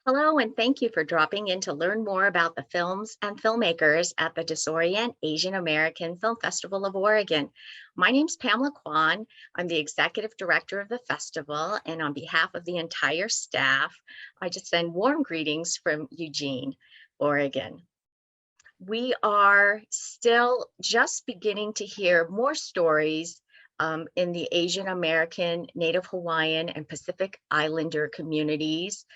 Hello, and thank you for dropping in to learn more about the films and filmmakers at the DisOrient Asian American Film Festival of Oregon. My name's Pamela Quan. I'm the executive director of the festival, and on behalf of the entire staff, I just send warm greetings from Eugene, Oregon. We are still just beginning to hear more stories in the Asian American, Native Hawaiian, and Pacific Islander communities.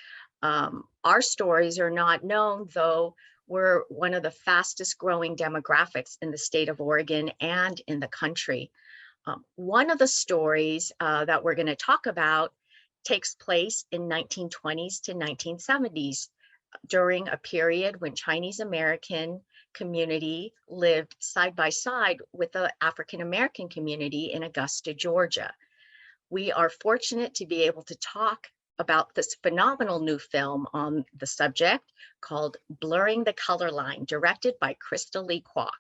Our stories are not known, though we're one of the fastest growing demographics in the state of Oregon and in the country. One of the stories that we're going to talk about takes place in 1920s to 1970s during a period when Chinese American community lived side by side with the African American community in Augusta, Georgia. We are fortunate to be able to talk about this phenomenal new film on the subject called Blurring the Color Line, directed by Crystal Lee Kwok.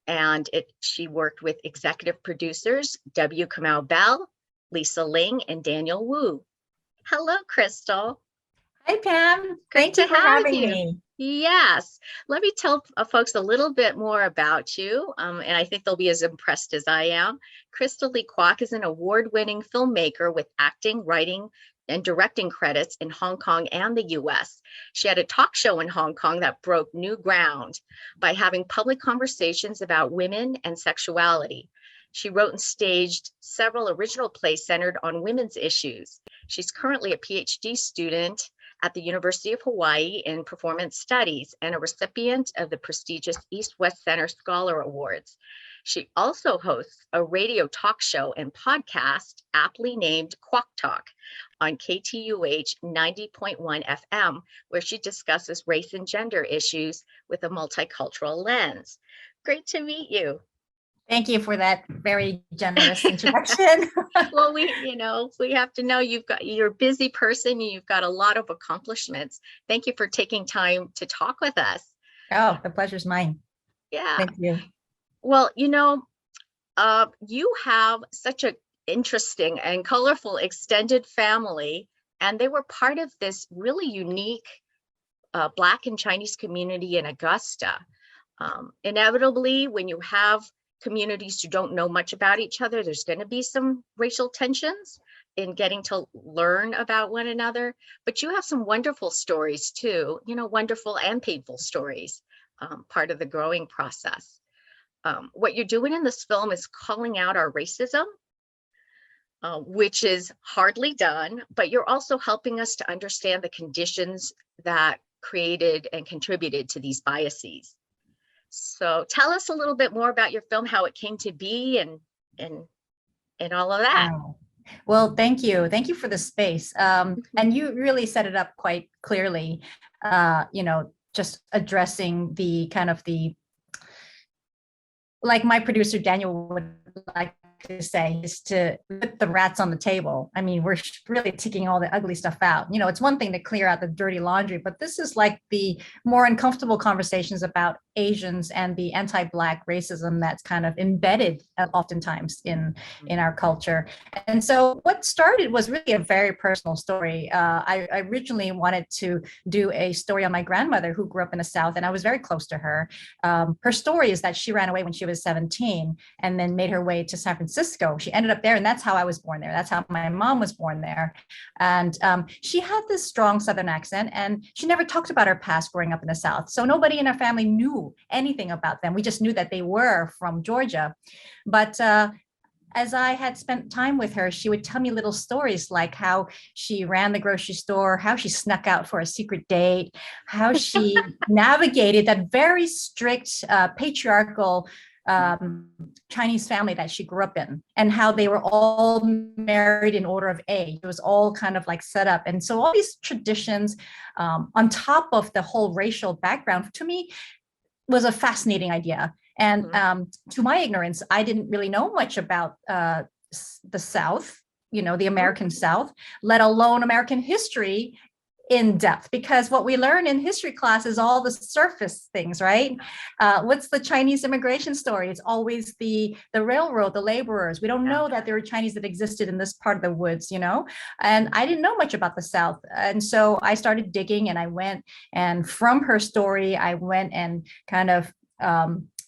And she worked with executive producers W. Kamau Bell, Lisa Ling, and Daniel Wu. Hello, Crystal. Hi, Pam. Great Thank to you for have having you. me. Yes. Let me tell folks a little bit more about you, and I think they'll be as impressed as I am. Crystal Lee Kwok is an award-winning filmmaker with acting, writing, and directing credits in Hong Kong and the US. She had a talk show in Hong Kong that broke new ground by having public conversations about women and sexuality. She wrote and staged several original plays centered on women's issues. She's currently a PhD student at the University of Hawaii in Performance Studies and a recipient of the prestigious East-West Center Scholar Awards. She also hosts a radio talk show and podcast aptly named Kwok Talk on KTUH 90.1 FM, where she discusses race and gender issues with a multicultural lens. Great to meet you. Thank you for that very generous introduction. Well, we have to know you're a busy person. You've got a lot of accomplishments. Thank you for taking time to talk with us. Oh, the pleasure's mine. Yeah. Thank you. Well, you have such an interesting and colorful extended family, and they were part of this really unique Black and Chinese community in Augusta. Inevitably, when you have communities who don't know much about each other, there's going to be some racial tensions in getting to learn about one another. But you have some wonderful stories too, wonderful and painful stories, part of the growing process. What you're doing in this film is calling out our racism, which is hardly done, but you're also helping us to understand the conditions that created and contributed to these biases. So tell us a little bit more about your film, how it came to be and all of that. Wow. Well, thank you. Thank you for the space. And you really set it up quite clearly, just addressing the kind of like my producer, Daniel, would like to say, is to put the rats on the table. I mean, we're really taking all the ugly stuff out. It's one thing to clear out the dirty laundry, but this is like the more uncomfortable conversations about Asians and the anti-Black racism that's kind of embedded oftentimes in our culture. And so what started was really a very personal story. I originally wanted to do a story on my grandmother who grew up in the South, and I was very close to her. Her story is that she ran away when she was 17 and then made her way to San Francisco. She ended up there, and that's how I was born there. That's how my mom was born there. And she had this strong Southern accent, and she never talked about her past growing up in the South. So nobody in our family knew anything about them. We just knew that they were from Georgia. But as I had spent time with her, she would tell me little stories like how she ran the grocery store, how she snuck out for a secret date, how she navigated that very strict patriarchal Chinese family that she grew up in, and how they were all married in order of age. It was all kind of like set up. And so all these traditions on top of the whole racial background, to me, was a fascinating idea. And to my ignorance, I didn't really know much about the South, the American South, let alone American history in depth, because what we learn in history class is all the surface things, right? What's the Chinese immigration story? It's always the railroad, the laborers. We don't know that there were Chinese that existed in this part of the woods, and I didn't know much about the South. And so I started digging, and I went, and from her story, I went and kind of,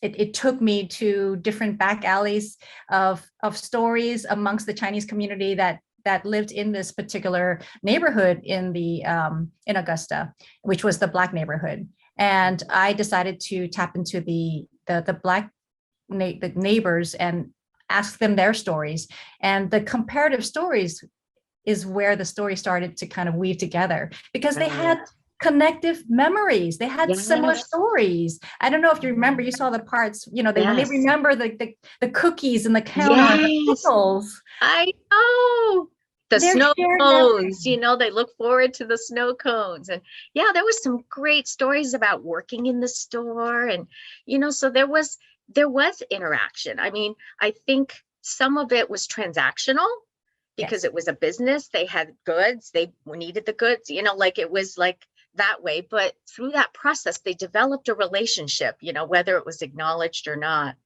it took me to different back alleys of stories amongst the Chinese community that lived in this particular neighborhood in in Augusta, which was the Black neighborhood. And I decided to tap into the Black the neighbors and ask them their stories. And the comparative stories is where the story started to kind of weave together, because they had connective memories. They had similar stories. I don't know if you remember, you saw the parts, when they remember the cookies and the counter, the pickles. I know. The snow cones, they look forward to the snow cones. And there was some great stories about working in the store. And, so there was interaction. I mean, I think some of it was transactional because it was a business. They had goods, they needed the goods, it was like that way. But through that process, they developed a relationship, whether it was acknowledged or not.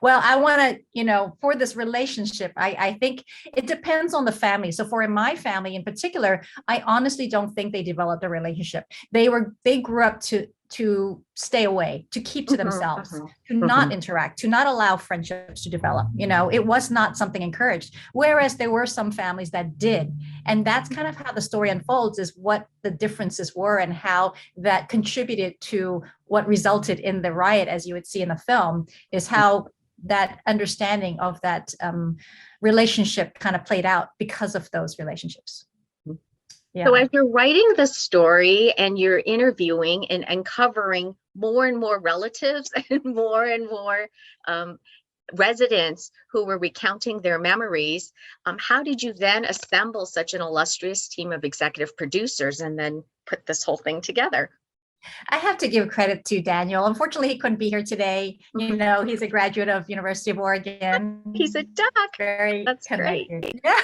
Well, I want to, for this relationship, I think it depends on the family. So for my family in particular, I honestly don't think they developed a relationship. They grew up to stay away, to keep to themselves, to not interact, to not allow friendships to develop. It was not something encouraged. Whereas there were some families that did. And that's kind of how the story unfolds, is what the differences were and how that contributed to what resulted in the riot, as you would see in the film, is how that understanding of that relationship kind of played out because of those relationships. Yeah. So as you're writing the story and you're interviewing and uncovering more and more relatives and more residents who were recounting their memories, how did you then assemble such an illustrious team of executive producers and then put this whole thing together? I have to give credit to Daniel. Unfortunately, he couldn't be here today. He's a graduate of University of Oregon. He's a duck. Very That's connected. Great. Yeah.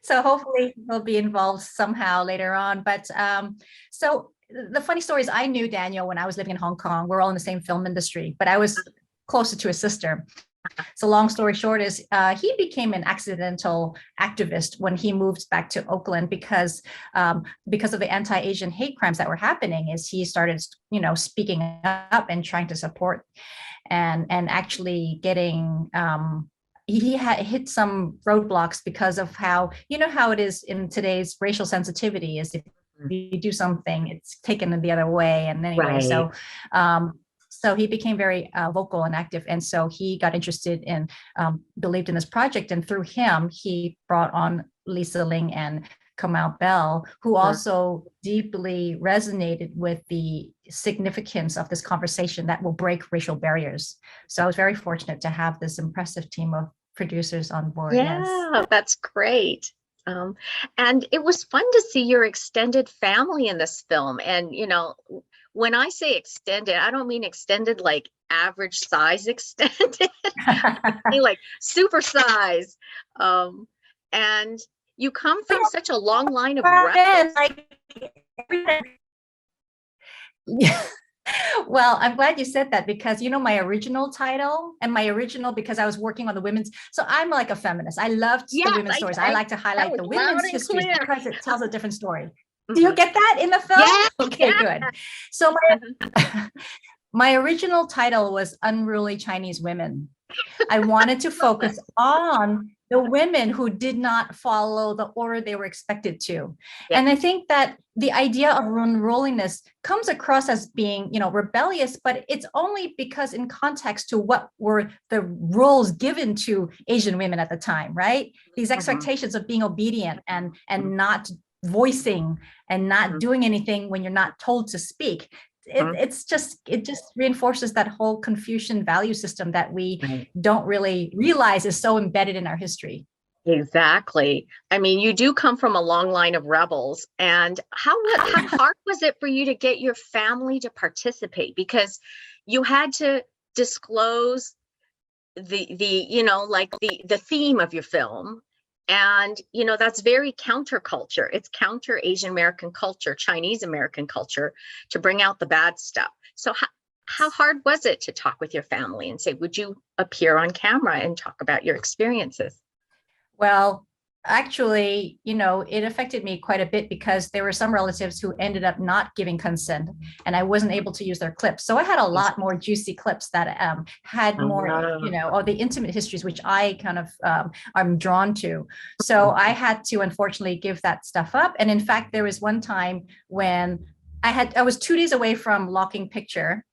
So hopefully he'll be involved somehow later on. But so the funny story is, I knew Daniel when I was living in Hong Kong. We're all in the same film industry, but I was closer to his sister. So long story short is he became an accidental activist when he moved back to Oakland because of the anti-Asian hate crimes that were happening. Is he started speaking up and trying to support and actually getting he had hit some roadblocks because of how how it is in today's racial sensitivity, is if you do something, it's taken the other way. And anyway, so he became very vocal and active. And so he got interested in, believed in this project. And through him, he brought on Lisa Ling and Kamal Bell, who also deeply resonated with the significance of this conversation that will break racial barriers. So I was very fortunate to have this impressive team of producers on board. Yeah, that's great. And it was fun to see your extended family in this film. And, when I say extended, I don't mean extended like average size extended, I mean like super size. And you come from such a long line of rebels. Well, I'm glad you said that, because my original title and because I was working on the women's, so I'm like a feminist. I loved the women's stories. I like to highlight the women's histories because it tells a different story. Do you get that in the film? Yes, okay, good. So my original title was Unruly Chinese Women. I wanted to focus on the women who did not follow the order they were expected to. Yeah. And I think that the idea of unruliness comes across as being, rebellious, but it's only because in context to what were the roles given to Asian women at the time, right? These expectations of being obedient and not voicing and not doing anything when you're not told to speak. It just reinforces that whole Confucian value system that we don't really realize is so embedded in our history. Exactly. I mean, you do come from a long line of rebels. And how hard was it for you to get your family to participate? Because you had to disclose the theme of your film. And, that's very counterculture. It's counter Asian American culture, Chinese American culture, to bring out the bad stuff. So how hard was it to talk with your family and say, would you appear on camera and talk about your experiences? Well, actually, it affected me quite a bit because there were some relatives who ended up not giving consent and I wasn't able to use their clips. So I had a lot more juicy clips that had more, all the intimate histories, which I kind of I'm drawn to. So I had to unfortunately give that stuff up. And in fact, there was one time when I was 2 days away from locking picture.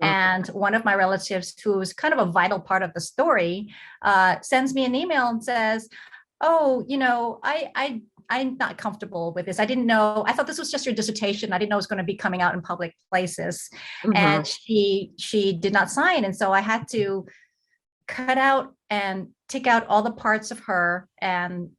And one of my relatives, who's kind of a vital part of the story, sends me an email and says, "Oh, I'm not comfortable with this. I didn't know. I thought this was just your dissertation. I didn't know it was going to be coming out in public places." And she did not sign, and so I had to cut out and take out all the parts of her, and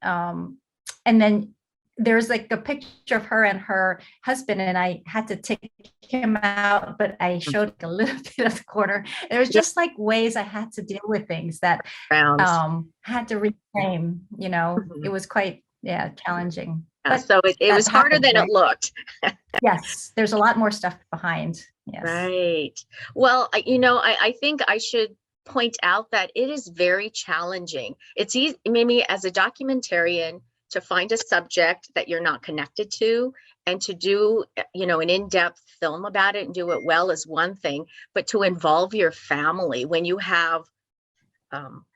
then there's like a picture of her and her husband, and I had to take him out, but I showed like a little bit of the corner. There was just like ways I had to deal with things that had to reframe. It was quite challenging. But so it was harder than it looked. Yes, there's a lot more stuff behind. Yes. Right. Well, I think I should point out that it is very challenging. It's easy, maybe as a documentarian, to find a subject that you're not connected to and to do, an in-depth film about it and do it well is one thing, but to involve your family when you have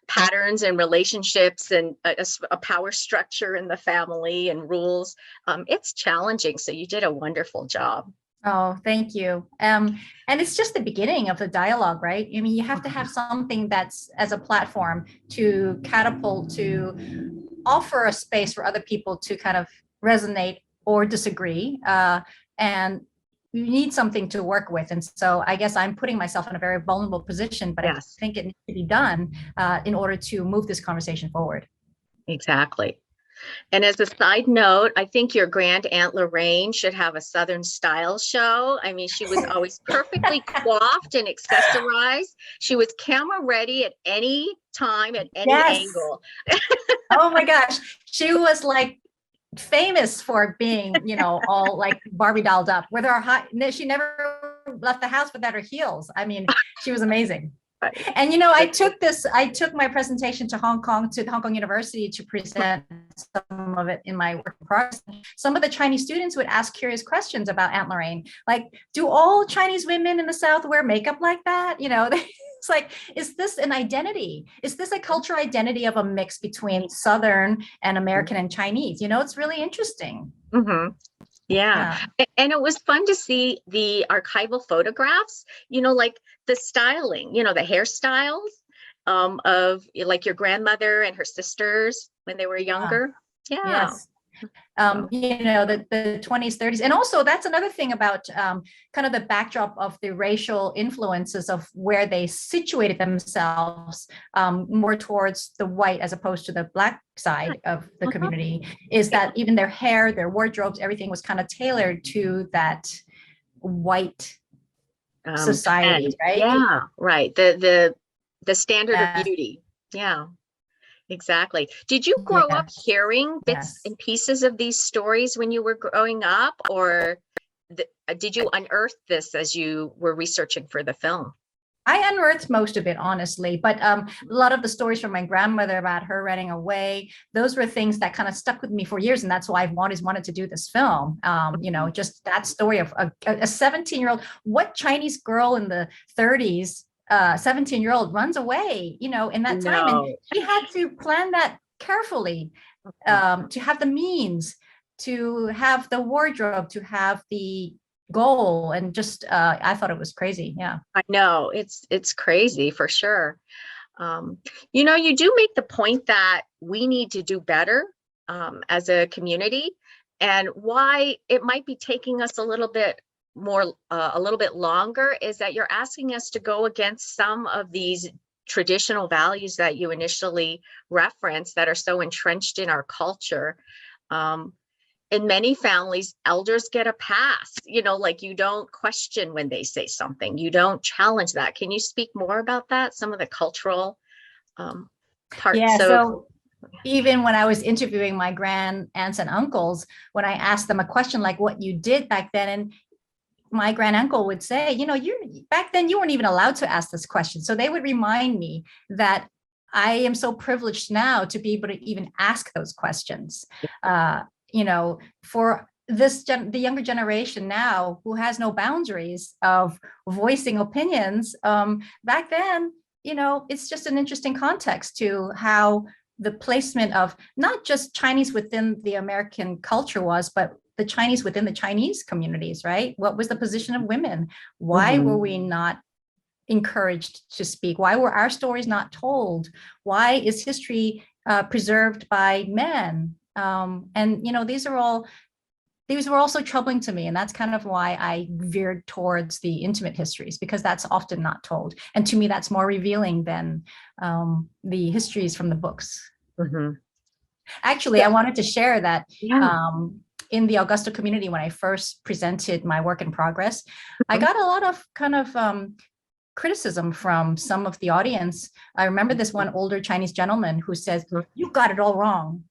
patterns and relationships and a power structure in the family and rules, it's challenging. So you did a wonderful job. Oh, thank you. And it's just the beginning of the dialogue, right? I mean, you have to have something that's as a platform to catapult, to offer a space for other people to kind of resonate or disagree. And you need something to work with. And so I guess I'm putting myself in a very vulnerable position, but I think it needs to be done in order to move this conversation forward. Exactly. And as a side note, I think your grand aunt Lorraine should have a Southern style show. I mean, she was always perfectly coiffed and accessorized. She was camera ready at any time, at any angle. Oh my gosh. She was like famous for being, all like Barbie dolled up with her she never left the house without her heels. I mean, she was amazing. And I took my presentation to Hong Kong University to present some of it in my work in progress. Some of the Chinese students would ask curious questions about Aunt Lorraine, like, do all Chinese women in the South wear makeup like that? It's like, is this an identity? Is this a cultural identity of a mix between Southern and American and Chinese? It's really interesting. Yeah. And it was fun to see the archival photographs, like the styling, the hairstyles of like your grandmother and her sisters when they were younger. Yes. The 20s, 30s. And also that's another thing about kind of the backdrop of the racial influences of where they situated themselves more towards the white as opposed to the black side of the community, is that even their hair, their wardrobes, everything was kind of tailored to that white society, right? Yeah, right. The standard of beauty. Yeah. Exactly. Did you grow up hearing bits and pieces of these stories when you were growing up, or did you unearth this as you were researching for the film? I unearthed most of it, honestly, but a lot of the stories from my grandmother about her running away, those were things that kind of stuck with me for years. And that's why I've always wanted to do this film. Just that story of a 17-year-old, what Chinese girl in the 30s 17-year-old runs away, in that time. And she had to plan that carefully, to have the means, to have the wardrobe, to have the goal. And just, I thought it was crazy. Yeah. I know it's crazy for sure. You do make the point that we need to do better as a community, and why it might be taking us a little bit longer is that you're asking us to go against some of these traditional values that you initially referenced that are so entrenched in our culture. In many families, elders get a pass, like you don't question when they say something, you don't challenge that. Can you speak more about that? Some of the cultural parts? Yeah. So even when I was interviewing my grand aunts and uncles, when I asked them a question like what you did back then, and my grand uncle would say, you back then you weren't even allowed to ask this question. So they would remind me that I am so privileged now to be able to even ask those questions. For the younger generation now who has no boundaries of voicing opinions, back then, it's just an interesting context to how the placement of not just Chinese within the American culture was, but the Chinese within the Chinese communities, right? What was the position of women? Why were we not encouraged to speak? Why were our stories not told? Why is history preserved by men? These were also troubling to me. And that's kind of why I veered towards the intimate histories, because that's often not told. And to me, that's more revealing than the histories from the books. Actually, I wanted to share that in the Augusta community, when I first presented my work in progress, I got a lot of kind of criticism from some of the audience. I remember this one older Chinese gentleman who says, "You got it all wrong."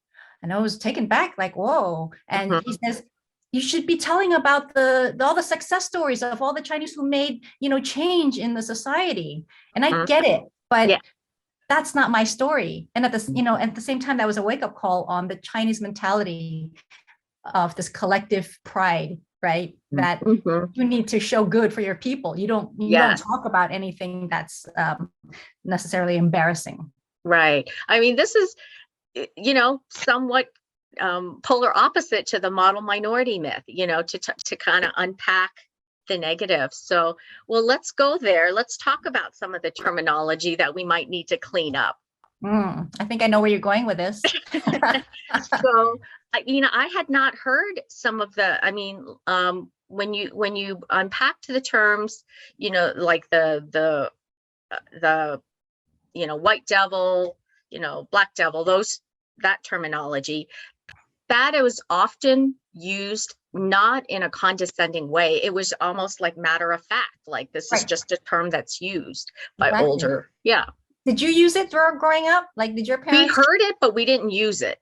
And I was taken back, like, whoa. And he says, "You should be telling about all the success stories of all the Chinese who made, change in the society." And I get it, but that's not my story. And at the same time, that was a wake-up call on the Chinese mentality of this collective pride, right? That you need to show good for your people. You don't talk about anything that's necessarily embarrassing. Right. I mean, this is, somewhat polar opposite to the model minority myth, to kind of unpack the negative. So, well, let's go there. Let's talk about some of the terminology that we might need to clean up. I think I know where you're going with this. So, I had not heard some of the, when you unpacked the terms, like the white devil, black devil, that terminology, that it was often used not in a condescending way. It was almost like matter of fact, like this is just a term that's used by older. Yeah. Did you use it growing up? Like, did your parents? We heard it, but we didn't use it.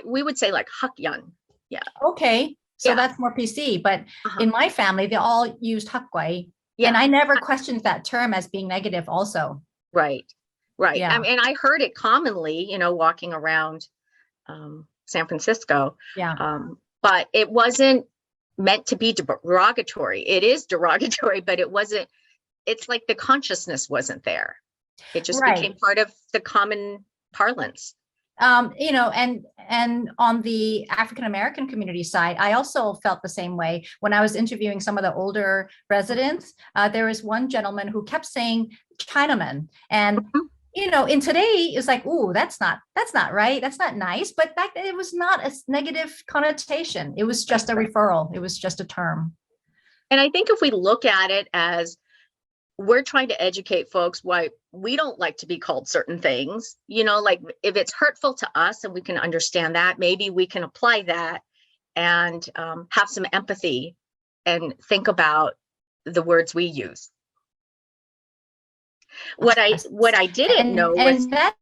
We would say like hak yan. Yeah. Okay. So that's more PC, but in my family, they all used hak guai. And I never questioned that term as being negative also. Right. Yeah. And I heard it commonly, walking around San Francisco. Yeah. But it wasn't meant to be derogatory. It is derogatory, but it wasn't, it's like the consciousness wasn't there. It just became part of the common parlance. And on the African American community side, I also felt the same way. When I was interviewing some of the older residents, there was one gentleman who kept saying Chinaman, and in today it's like, ooh, that's not right, that's not nice. But back then it was not a negative connotation. It was just a referral. It was just a term. And I think if we look at it as we're trying to educate folks why we don't like to be called certain things, like if it's hurtful to us and we can understand that, maybe we can apply that and have some empathy and think about the words we use. What I didn't know was that.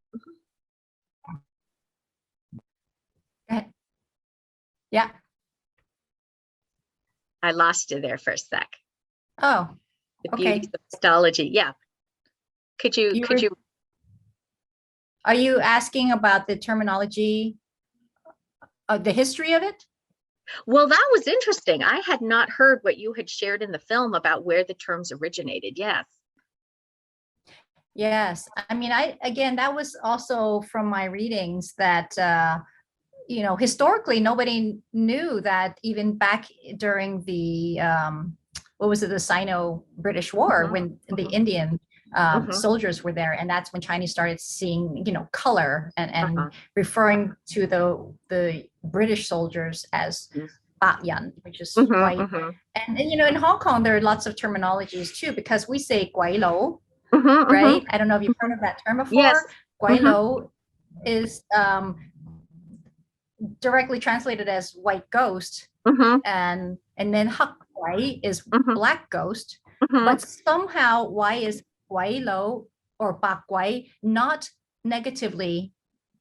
Yeah. I lost you there for a sec. Oh. The beauty of histology. Yeah. Could you? Are you asking about the terminology, the history of it? Well, that was interesting. I had not heard what you had shared in the film about where the terms originated. Yes. Yes. I mean, that was also from my readings that, historically, nobody knew that even back during the, the Sino-British War, when the Indian soldiers were there. And that's when Chinese started seeing, color and referring to the British soldiers as Yan, which is white. And, in Hong Kong, there are lots of terminologies too, because we say Guai Lo, right? I don't know if you've heard of that term before. Yes. Guai Lo is directly translated as white ghost. And then Hak Guai is black ghost. But somehow why is Guai Lo or Bak Guai not negatively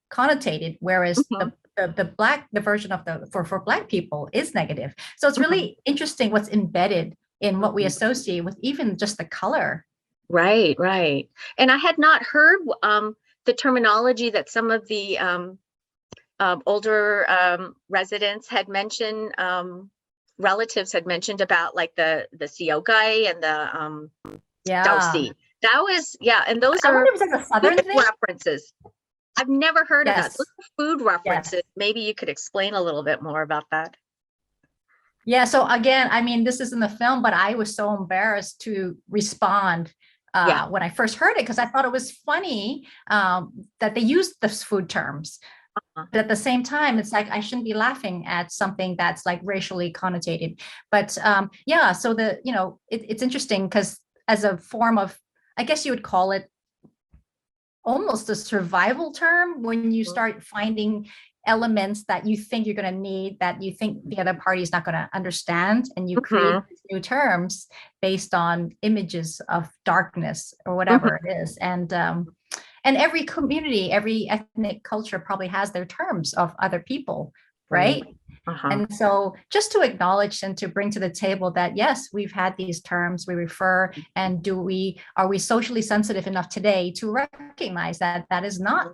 connotated, whereas Mhm, the version of the for Black people is negative. So it's mhm, really interesting what's embedded in what we mhm. associate with even just the color. Right, right. And I had not heard the terminology that some of the older residents had mentioned, relatives had mentioned about like the Siogai and the Yeah. Dausi. That was, yeah, and those I wonder are if it's like a food Southern thing. references. I've never heard of that. Those Yes. are food references. Yes. Maybe you could explain a little bit more about that. Yeah. So again, I mean, this is in the film, but I was so embarrassed to respond Yeah. when I first heard it because I thought it was funny that they used those food terms. Uh, But at the same time, it's like I shouldn't be laughing at something that's like racially connotated. But yeah, so it's interesting because as a form of, I guess you would call it almost a survival term when you mhm, start finding elements that you think you're going to need that you think the other party is not going to understand, and you create mhm, these new terms based on images of darkness or mhm, whatever it is. And every community, every ethnic culture probably has their terms of other people, right. right? Uh-huh. And so just to acknowledge and to bring to the table that yes, we've had these terms, we refer, and are we socially sensitive enough today to recognize that that is not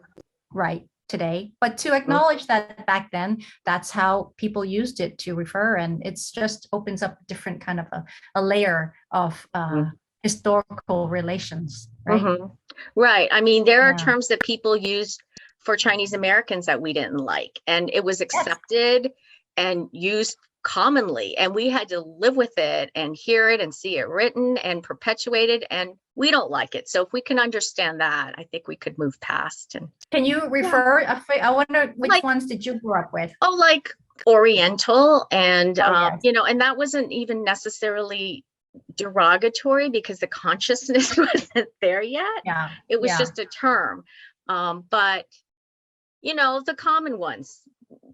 right today, but to Mhm, acknowledge that back then that's how people used it to refer, and it's just opens up a different kind of a layer of mhm, historical relations, right? mhm. Right. I mean, there are Yeah. terms that people used for Chinese Americans that we didn't like, and it was Yes. accepted and used commonly, and we had to live with it and hear it and see it written and perpetuated, and we don't like it. So if we can understand that, I think we could move past. And Can you yeah, refer? I wonder which like, ones did you grow up with? oh, like Oriental, and Oh yes. and that wasn't even necessarily derogatory because the consciousness wasn't there yet. Yeah. It was Yeah. just a term. But the common ones,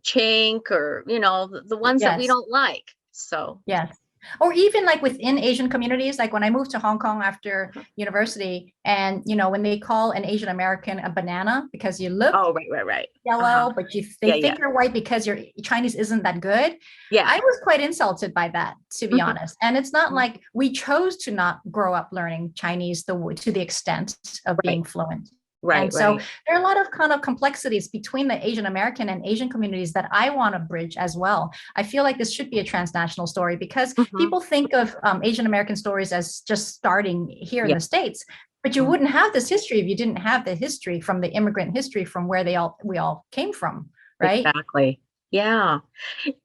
chink, or the ones that we Yes. don't like. So Yes. Or even like within Asian communities, like when I moved to Hong Kong after university, and when they call an Asian American a banana because you look oh, right, right, right. Uh-huh. yellow, but they Yeah, yeah, think you're white because your Chinese isn't that good. yeah. I was quite insulted by that, to be Mhm, honest. And it's not mhm. like we chose to not grow up learning Chinese to the extent of Right, being fluent. right, And so right. there are a lot of kind of complexities between the Asian American and Asian communities that I want to bridge as well. I feel like this should be a transnational story because Mhm. people think of Asian American stories as just starting here in Yeah. the States. But you Mhm. wouldn't have this history if you didn't have the history from the immigrant history from where we all came from, right? Exactly. Yeah.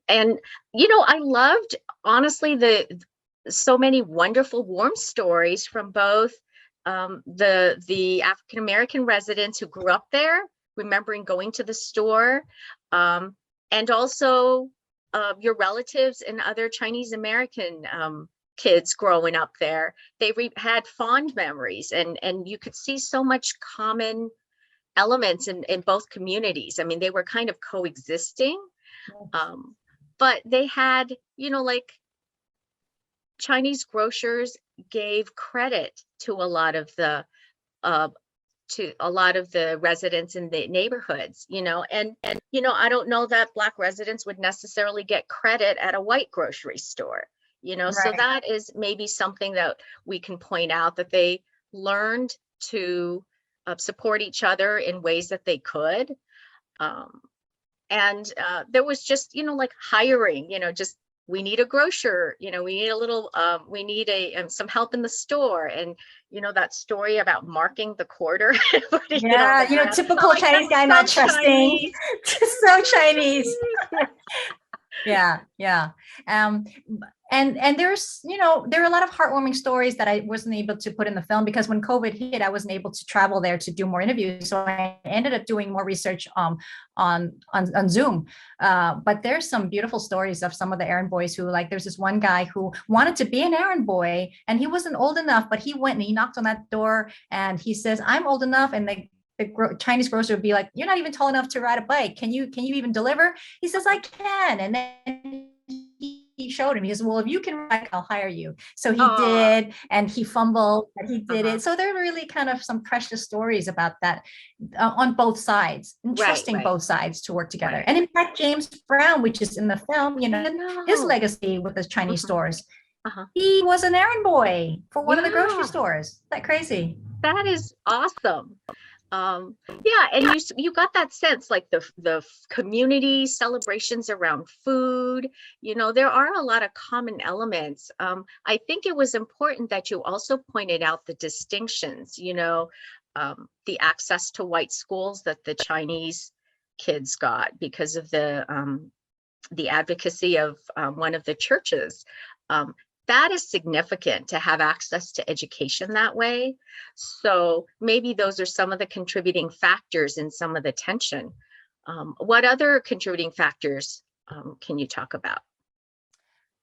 And I loved, honestly, the so many wonderful warm stories from both the African American residents who grew up there, remembering going to the store, um, and also your relatives and other Chinese American kids growing up there. They had fond memories, and you could see so much common elements in both communities. I mean, they were kind of coexisting, um, but they had, like, Chinese grocers gave credit to a lot of uh, the residents in the neighborhoods, and I don't know that Black residents would necessarily get credit at a white grocery store, so Right. that is maybe something that we can point out, that they learned to support each other in ways that they could. Um, and there was just like hiring, just, we need a grocer, we need a little we need some help in the store, and that story about marking the quarter and putting it on the Yeah, ground. I'm typical like, Chinese that's guy so not trusting. Chinese. Just so Chinese. Yeah. Yeah, yeah. Um, and there are a lot of heartwarming stories that I wasn't able to put in the film because when COVID hit, I wasn't able to travel there to do more interviews. So I ended up doing more research on Zoom. But there's some beautiful stories of some of the errand boys who, like, there's this one guy who wanted to be an errand boy and he wasn't old enough, but he went and he knocked on that door and he says, "I'm old enough," and the Chinese grocer would be like, "You're not even tall enough to ride a bike. Can you even deliver?" He says, "I can." And then he showed him. He says, well, if you can write, I'll hire you. So he Oh, did, and he fumbled, but he did uh-huh. it. So there are really kind of some precious stories about that on both sides, and Right, trusting right, both sides to work together. right. And in fact, James Brown, which is in the film, I his know. legacy with the Chinese Mhm. stores, Uh-huh. he was an errand boy for one of the grocery Yeah, stores. Isn't that crazy? that is awesome. Yeah, and you got that sense like the community celebrations around food, there are a lot of common elements. I think it was important that you also pointed out the distinctions, the access to white schools that the Chinese kids got because of the advocacy of one of the churches. Um, that is significant to have access to education that way. So maybe those are some of the contributing factors in some of the tension. What other contributing factors can you talk about?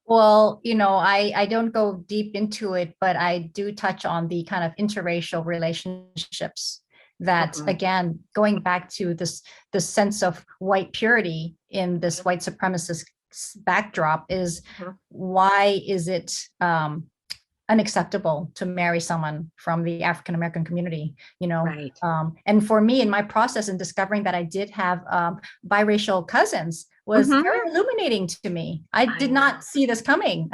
Well, I don't go deep into it, but I do touch on the kind of interracial relationships that, Mhm, again, going back to this sense of white purity in this white supremacist backdrop is, mhm. why is it unacceptable to marry someone from the African American community, Right. and for me, in my process in discovering that I did have biracial cousins was Hmm. very illuminating to me. I I did know. not see this coming,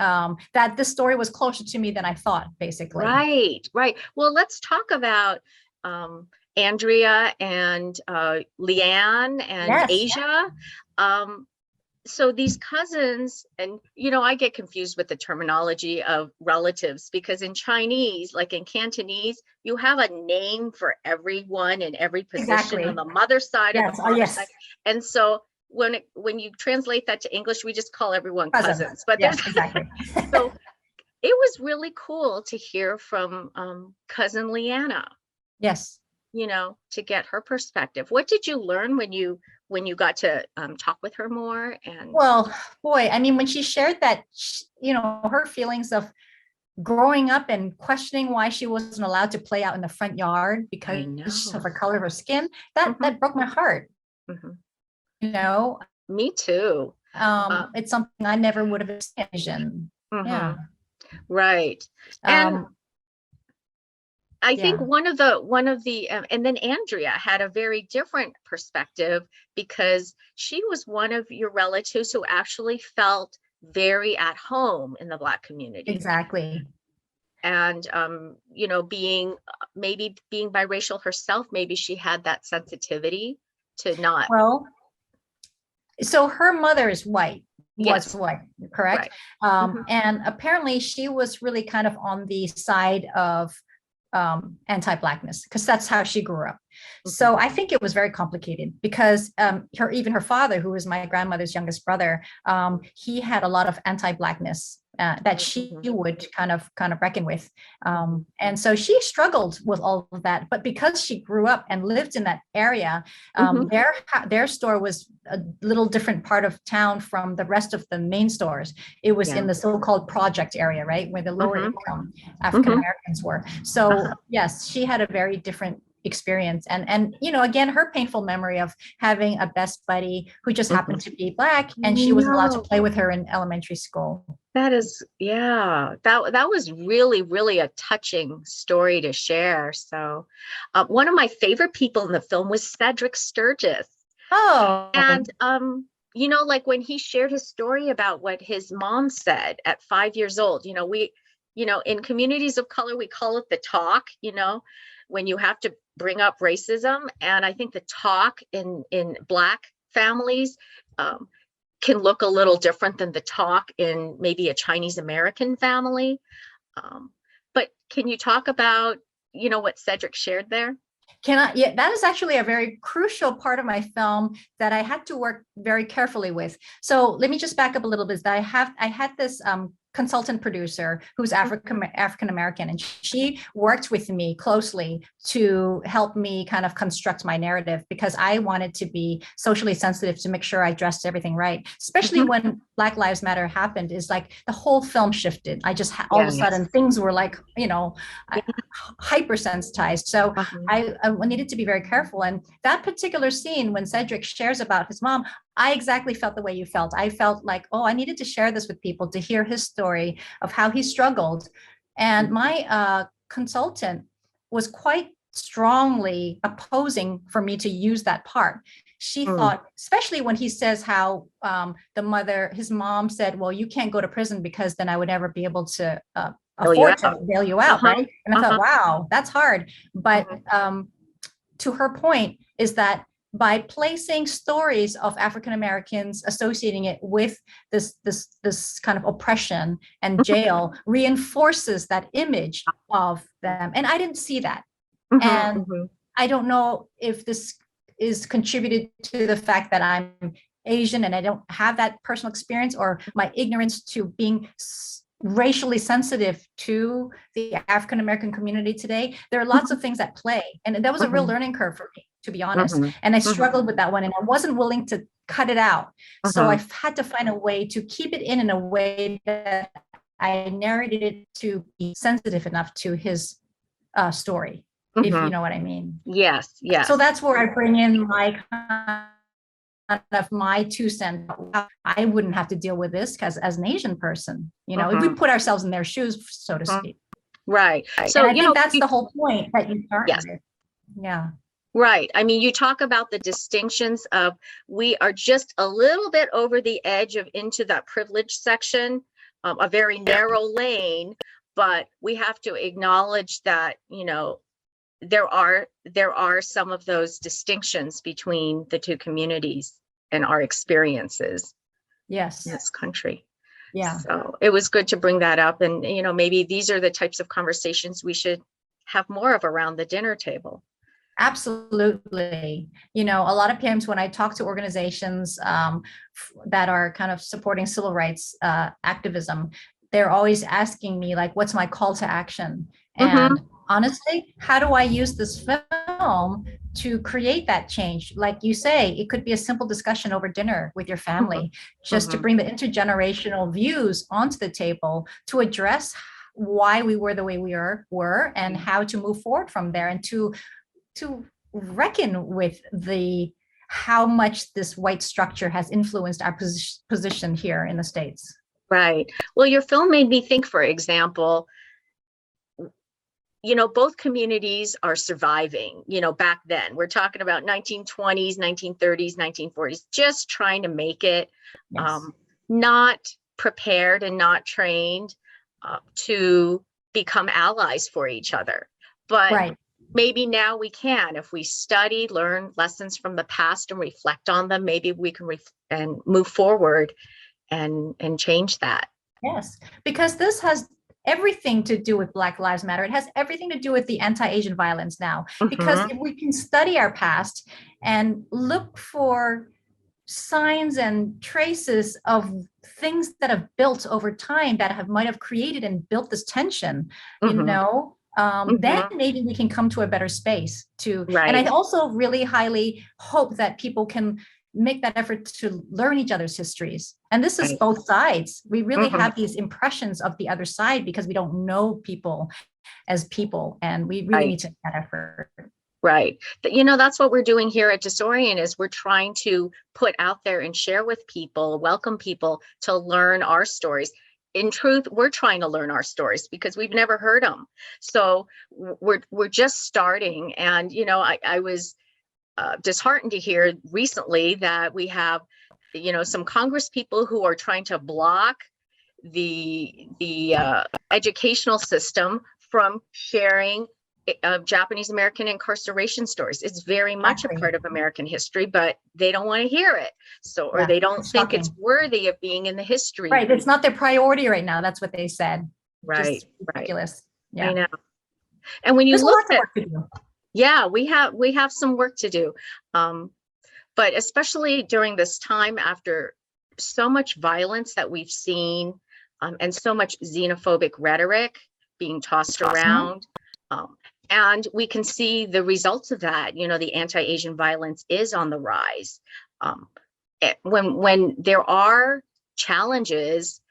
that this story was closer to me than I thought, basically. Right, right. Well, let's talk about um, Andrea and Leanne and Yes, Asia. Um, so these cousins, and I get confused with the terminology of relatives because in Chinese, like in Cantonese, you have a name for everyone in every position on exactly. the mother side and the Yes, oh, father yes, side. And so when you translate that to English, we just call everyone cousins. cousins. But there's Yes, exactly. so it was really cool to hear from cousin Leanna, Yes. to get her perspective. What did you learn when you got to talk with her more? And Well, boy, I mean, when she shared that, her feelings of growing up and questioning why she wasn't allowed to play out in the front yard I because of know. the color of her skin, that Hmm. that broke my heart. Hmm. You know, Me too. it's something I never would have imagined. Hmm. Yeah. Right. And Um, I think yeah. one of the and then Andrea had a very different perspective because she was one of your relatives who actually felt very at home in the Black community. Exactly. And being biracial herself, maybe she had that sensitivity to not. Well, so her mother is white, was Yes, white, correct? right. Hmm. And apparently she was really kind of on the side of anti-blackness because that's how she grew up. Hmm. So I think it was very complicated because even her father, who was my grandmother's youngest brother, he had a lot of anti-blackness that she Hmm. would kind of reckon with, Hmm. and so she struggled with all of that. But because she grew up and lived in that area, Hmm. their store was a little different part of town from the rest of the main stores. It was Yeah. in the so-called project area, right, where the lower Hmm. income African Hmm. Americans were. So Uh-huh. yes, she had a very different experience, and again, her painful memory of having a best buddy who just Hmm. happened to be Black, and she wasn't allowed to No, play with her in elementary school. that is, yeah, that was really, really a touching story to share. So, one of my favorite people in the film was Cedric Sturgis. Oh, And like when he shared his story about what his mom said at 5 years old, in communities of color, we call it the talk, when you have to bring up racism. And I think the talk in Black families um, can look a little different than the talk in maybe a Chinese American family. Um, but can you talk about, what Cedric shared there? yeah, that is actually a very crucial part of my film that I had to work very carefully with. So let me just back up a little bit. I had this consultant producer who's African American, and she worked with me closely to help me kind of construct my narrative because I wanted to be socially sensitive to make sure I dressed everything right. Especially Mhm. when Black Lives Matter happened, is like the whole film shifted. I just all of a Yes. sudden things were like Yeah. hypersensitized. So Uh-huh. I needed to be very careful. And that particular scene when Cedric shares about his mom, I exactly felt the way you felt. I felt like, oh, I needed to share this with people to hear his story of how he struggled. And my consultant was quite strongly opposing for me to use that part. She Mm. thought, especially when he says how his mom said, well, you can't go to prison because then I would never be able to Fill you afford to out. bail you out, Uh-huh. right? And I thought, Uh-huh. wow, that's hard. But Mhm. to her point is that by placing stories of African Americans, associating it with this kind of oppression and jail, reinforces that image of them. And I didn't see that. Mhm. And Mhm. I don't know if this is contributed to the fact that I'm Asian and I don't have that personal experience, or my ignorance to being racially sensitive to the African American community today. There are lots of things at play. And that was a real Mhm. learning curve for me, to be honest. Mhm. And I Mhm. struggled with that one, and I wasn't willing to cut it out. So Mhm. I've had to find a way to keep it in a way that I narrated it to be sensitive enough to his story, if you Mhm. know what I mean. Yes, So yes. that's where I bring in my kind of my 2 cents. I wouldn't have to deal with this because as an Asian person, if we Mhm. put ourselves in their shoes, so to Mhm. speak. Right. And So, I think that's the whole point that you started yes, with. Yeah. right. I mean, you talk about the distinctions of we are just a little bit over the edge of into that privilege section, a very narrow lane, but we have to acknowledge that, there are some of those distinctions between the two communities and our experiences in Yes. this country. Yeah. So it was good to bring that up. And, maybe these are the types of conversations we should have more of around the dinner table. Absolutely. A lot of times when I talk to organizations that are kind of supporting civil rights activism, they're always asking me, like, what's my call to action? Mm-hmm. And honestly, how do I use this film to create that change? Like you say, it could be a simple discussion over dinner with your Mm-hmm. family, just to Mm-hmm. bring the intergenerational views onto the table to address why we were the way we were and how to move forward from there, and to reckon with the how much this white structure has influenced our position here in the States. Right. Well, your film made me think, for example, both communities are surviving, back then. We're talking about 1920s, 1930s, 1940s, just trying to make it, Yes. um, not prepared and not trained to become allies for each other. But Right. maybe now we can, if we study, learn lessons from the past and reflect on them, maybe we can and move forward and change that. Yes. Because this has everything to do with Black Lives Matter. It has everything to do with the anti-Asian violence now. Because Mm-hmm. if we can study our past and look for signs and traces of things that have built over time that might have created and built this tension, Mm-hmm. then Mm-hmm. maybe we can come to a better space to. And I Right. also really highly hope that people can make that effort to learn each other's histories. And this is Right. both sides. We really Mm-hmm. have these impressions of the other side because we don't know people as people, and we really need Right. to make that effort. Right. That's what we're doing here at DisOrient, is we're trying to put out there and share with people, welcome people to learn our stories. In truth, we're trying to learn our stories because we've never heard them. So we're just starting. And, I was disheartened to hear recently that we have, some Congress people who are trying to block the educational system from sharing Japanese American incarceration stories. It's very much a Exactly. part of American history, but they don't want to hear it. So, or Yeah, they don't it's think it's shocking. worthy of being in the history. Right. It's not their priority right now. That's what they said. Right, Just right. ridiculous. I Yeah. know. And when you There's look lots of at, work to do. yeah, we have some work to do. Um, but especially during this time after so much violence that we've seen, and so much xenophobic rhetoric being tossed Mhm. around. Um, and we can see the results of that. The anti-Asian violence is on the rise. Um, when there are challenges,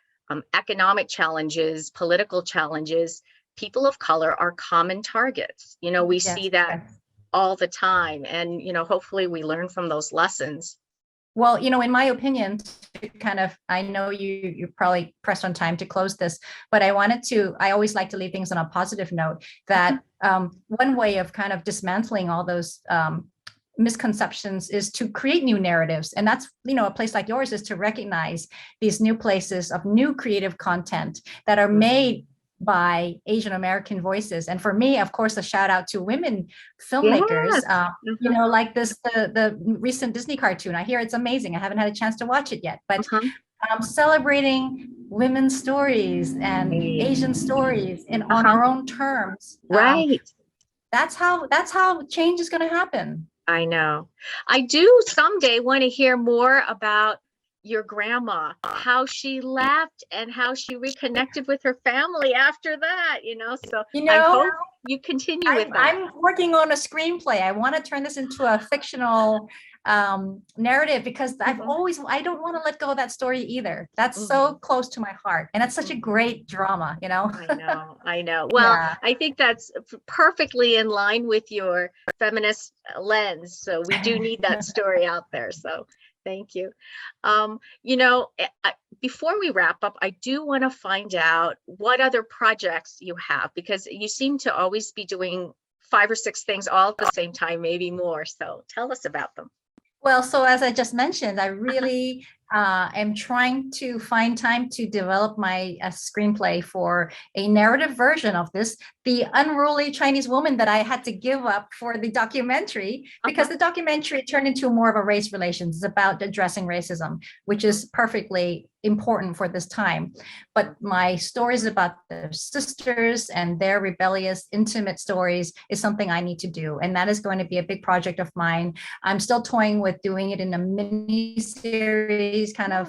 economic challenges, political challenges, people of color are common targets. We see Yes. that Yes. all the time, and hopefully we learn from those lessons. Well, in my opinion, to kind of, I know you're probably pressed on time to close this, but I always like to leave things on a positive note that one way of kind of dismantling all those misconceptions is to create new narratives. And that's, a place like yours is to recognize these new places of new creative content that are made by Asian American voices. And for me, of course, a shout out to women filmmakers, like the recent Disney cartoon. I hear it's amazing. I haven't had a chance to watch it yet, but celebrating women's stories and Asian stories on our own terms. Right. That's how change is going to happen. I know. I do someday want to hear more about your grandma, how she left and how she reconnected with her family after that, so I hope you continue with that. I'm working on a screenplay. I want to turn this into a fictional narrative because I don't want to let go of that story either. That's so close to my heart. And that's such a great drama, I know. Well, yeah. I think that's perfectly in line with your feminist lens. So we do need that story out there. So thank you. Before we wrap up, I do want to find out what other projects you have, because you seem to always be doing 5 or 6 things all at the same time, maybe more. So tell us about them. Well, so as I just mentioned, I really am trying to find time to develop my screenplay for a narrative version of this, the unruly Chinese woman that I had to give up for the documentary, because the documentary turned into more of a race relations. It's about addressing racism, which is perfectly important for this time. But my stories about their sisters and their rebellious, intimate stories is something I need to do. And that is going to be a big project of mine. I'm still toying with doing it in a mini series, kind of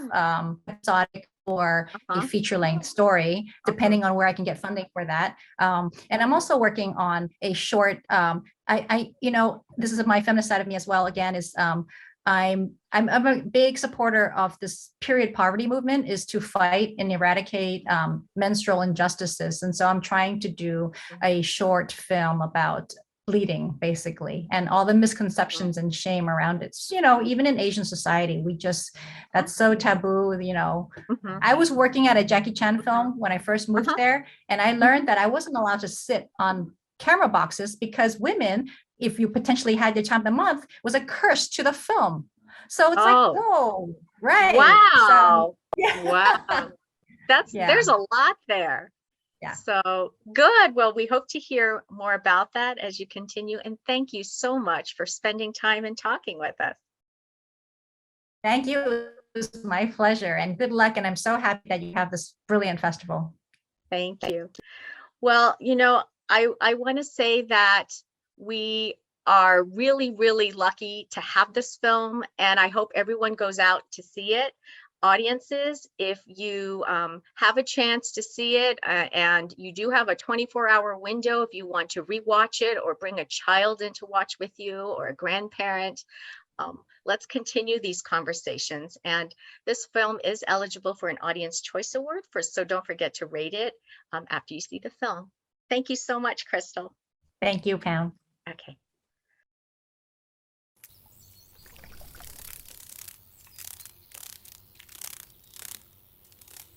episodic or a feature-length story, depending on where I can get funding for that. And I'm also working on a short. This is my feminist side of me as well. Again, is I'm a big supporter of this period poverty movement, is to fight and eradicate menstrual injustices. And so I'm trying to do a short film about bleeding, basically, and all the misconceptions and shame around it. Even in Asian society, that's so taboo. I was working at a Jackie Chan film when I first moved there, and I learned that I wasn't allowed to sit on camera boxes because women, if you potentially had your time of the month, was a curse to the film. So it's right. Wow. So, wow. There's a lot there. Yeah. So good. Well, we hope to hear more about that as you continue. And thank you so much for spending time and talking with us. Thank you. It was my pleasure, and good luck. And I'm so happy that you have this brilliant festival. Thank you. Well, I want to say that we are really, really lucky to have this film, and I hope everyone goes out to see it. Audiences, if you have a chance to see it, and you do have a 24-hour window if you want to rewatch it or bring a child in to watch with you or a grandparent, let's continue these conversations. And this film is eligible for an Audience Choice Award, so don't forget to rate it after you see the film. Thank you so much, Crystal. Thank you, Pam. Okay.